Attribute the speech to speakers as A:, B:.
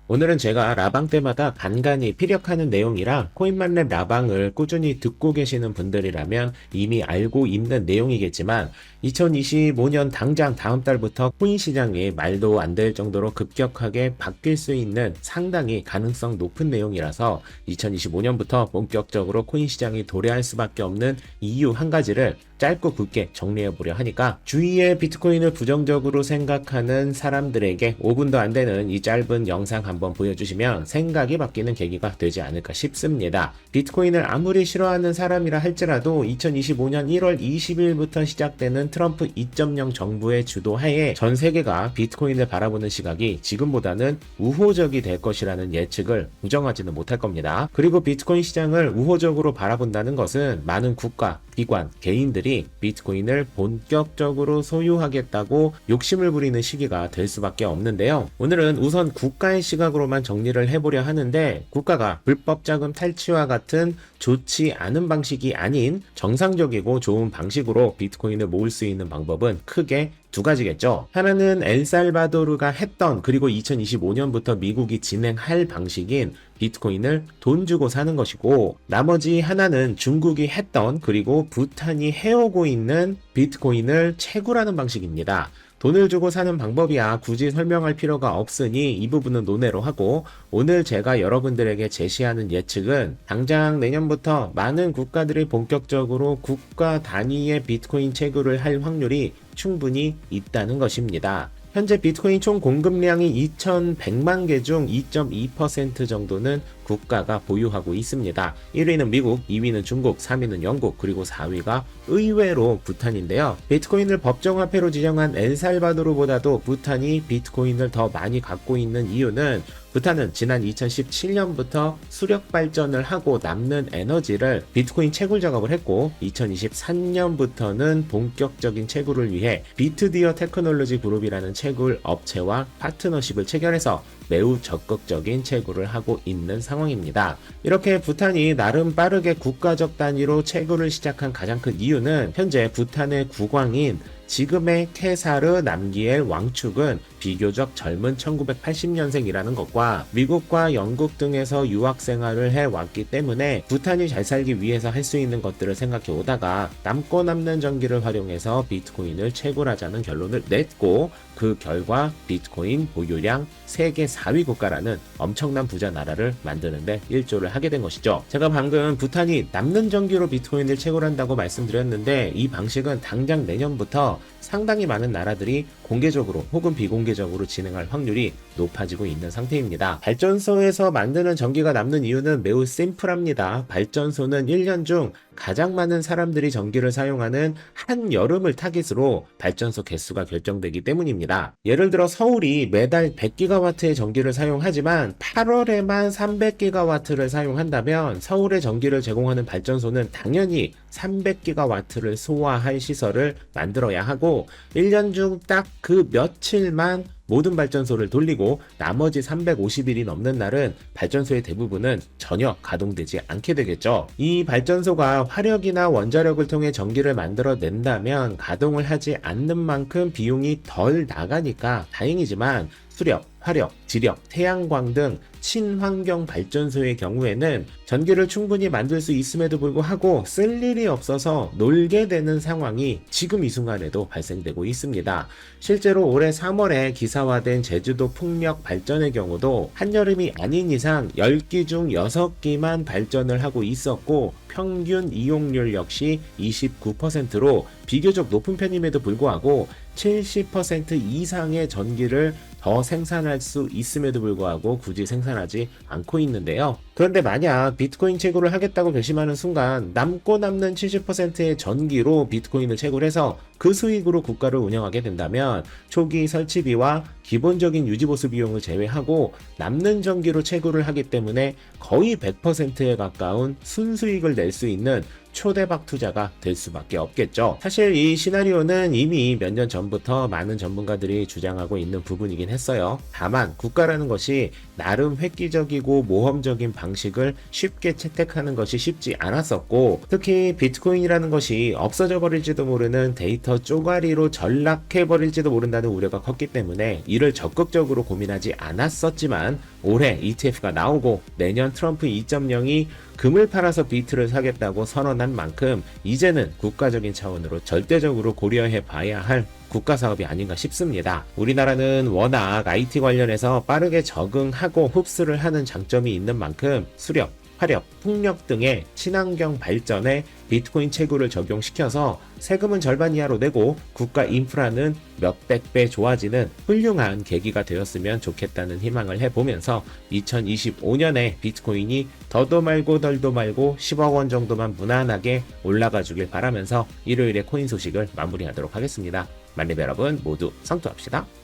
A: 오늘은 제가 라방 때마다 간간히 피력하는 내용이라 코인만렙 라방을 꾸준히 듣고 계시는 분들이라면 이미 알고 있는 내용이겠지만 2025년 당장 다음 달부터 코인 시장이 말도 안 될 정도로 급격하게 바뀔 수 있는 상당히 가능성 높은 내용이라서 2025년부터 본격적으로 코인 시장이 도래할 수밖에 없는 이유 한 가지를 짧고 굵게 정리해 보려 하니까 주위에 비트코인을 부정적으로 생각하는 사람들에게 5분도 안 되는 이 짧은 영상 한번 보여주시면 생각이 바뀌는 계기가 되지 않을까 싶습니다. 비트코인을 아무리 싫어하는 사람이라 할지라도 2025년 1월 20일부터 시작되는 트럼프 2.0 정부의 주도하에 전 세계가 비트코인을 바라보는 시각이 지금보다는 우호적이 될 것이라는 예측을 부정하지는 못할 겁니다. 그리고 비트코인 시장을 우호적으로 바라본다는 것은 많은 국가, 기관, 개인들이 비트코인을 본격적으로 소유하겠다고 욕심을 부리는 시기가 될 수밖에 없는데요. 오늘은 우선 국가의 시각으로만 정리를 해보려 하는데 국가가 불법 자금 탈취와 같은 좋지 않은 방식이 아닌 정상적이고 좋은 방식으로 비트코인을 모을 수 있는 방법은 크게 두 가지겠죠. 하나는 엘살바도르가 했던 그리고 2025년부터 미국이 진행할 방식인 비트코인을 돈 주고 사는 것이고 나머지 하나는 중국이 했던 그리고 부탄이 해오고 있는 비트코인을 채굴하는 방식입니다. 돈을 주고 사는 방법이야 굳이 설명할 필요가 없으니 이 부분은 논외로 하고 오늘 제가 여러분들에게 제시하는 예측은 당장 내년부터 많은 국가들이 본격적으로 국가 단위의 비트코인 채굴을 할 확률이 충분히 있다는 것입니다. 현재 비트코인 총 공급량이 2,100만 개 중 2.2% 정도는 국가가 보유하고 있습니다. 1위는 미국, 2위는 중국, 3위는 영국, 그리고 4위가 의외로 부탄인데요. 비트코인을 법정화폐로 지정한 엘살바도르보다도 부탄이 비트코인을 더 많이 갖고 있는 이유는 부탄은 지난 2017년부터 수력 발전을 하고 남는 에너지를 비트코인 채굴 작업을 했고 2023년부터는 본격적인 채굴을 위해 비트디어 테크놀로지 그룹이라는 채굴 업체와 파트너십을 체결해서 매우 적극적인 채굴을 하고 있는 상황입니다. 이렇게 부탄이 나름 빠르게 국가적 단위로 채굴을 시작한 가장 큰 이유는 현재 부탄의 국왕인 지금의 케사르 남기엘 왕축은 비교적 젊은 1980년생이라는 것과 미국과 영국 등에서 유학 생활을 해왔기 때문에 부탄이 잘 살기 위해서 할 수 있는 것들을 생각해 오다가 남고 남는 전기를 활용해서 비트코인을 채굴하자는 결론을 냈고 그 결과 비트코인 보유량 세계 4위 국가라는 엄청난 부자 나라를 만드는데 일조를 하게 된 것이죠. 제가 방금 부탄이 남는 전기로 비트코인을 채굴한다고 말씀드렸는데 이 방식은 당장 내년부터 상당히 많은 나라들이 공개적으로 혹은 비공개적으로 진행할 확률이 높아지고 있는 상태입니다. 발전소에서 만드는 전기가 남는 이유는 매우 심플합니다. 발전소는 1년 중 가장 많은 사람들이 전기를 사용하는 한여름을 타깃으로 발전소 개수가 결정되기 때문입니다. 예를 들어 서울이 매달 100기가와트의 전기를 사용하지만 8월에만 300기가와트를 사용한다면 서울의 전기를 제공하는 발전소는 당연히 300기가와트를 소화할 시설을 만들어야 하고 1년 중 딱 그 며칠만 모든 발전소를 돌리고 나머지 350일이 넘는 날은 발전소의 대부분은 전혀 가동되지 않게 되겠죠. 이 발전소가 화력이나 원자력을 통해 전기를 만들어낸다면 가동을 하지 않는 만큼 비용이 덜 나가니까 다행이지만 수력, 화력, 지력, 태양광 등 친환경 발전소의 경우에는 전기를 충분히 만들 수 있음에도 불구하고 쓸 일이 없어서 놀게 되는 상황이 지금 이 순간에도 발생되고 있습니다. 실제로 올해 3월에 기사화된 제주도 풍력 발전의 경우도 한여름이 아닌 이상 10기 중 6기만 발전을 하고 있었고 평균 이용률 역시 29%로 비교적 높은 편임에도 불구하고 70% 이상의 전기를 더 생산할 수 있음에도 불구하고 굳이 생산하지 않고 있는데요. 그런데 만약 비트코인 채굴을 하겠다고 결심하는 순간 남고 남는 70%의 전기로 비트코인을 채굴해서 그 수익으로 국가를 운영하게 된다면 초기 설치비와 기본적인 유지보수 비용을 제외하고 남는 전기로 채굴을 하기 때문에 거의 100%에 가까운 순수익을 낼 수 있는 초대박 투자가 될 수밖에 없겠죠. 사실 이 시나리오는 이미 몇 년 전부터 많은 전문가들이 주장하고 있는 부분이긴 했어요. 다만 국가라는 것이 나름 획기적이고 모험적인 방식을 쉽게 채택하는 것이 쉽지 않았었고 특히 비트코인이라는 것이 없어져 버릴지도 모르는 데이터 쪼가리로 전락해 버릴지도 모른다는 우려가 컸기 때문에 이를 적극적으로 고민하지 않았었지만 올해 ETF가 나오고 내년 트럼프 2.0이 금을 팔아서 비트를 사겠다고 선언한 만큼 이제는 국가적인 차원으로 절대적으로 고려해 봐야 할 국가 사업이 아닌가 싶습니다. 우리나라는 워낙 IT 관련해서 빠르게 적응하고 흡수를 하는 장점이 있는 만큼 수력, 화력, 풍력 등의 친환경 발전에 비트코인 채굴을 적용시켜서 세금은 절반 이하로 내고 국가 인프라는 몇백 배 좋아지는 훌륭한 계기가 되었으면 좋겠다는 희망을 해보면서 2025년에 비트코인이 더도 말고 덜도 말고 10억 원 정도만 무난하게 올라가 주길 바라면서 일요일에 코인 소식을 마무리하도록 하겠습니다. 만렙 여러분 모두 성투합시다.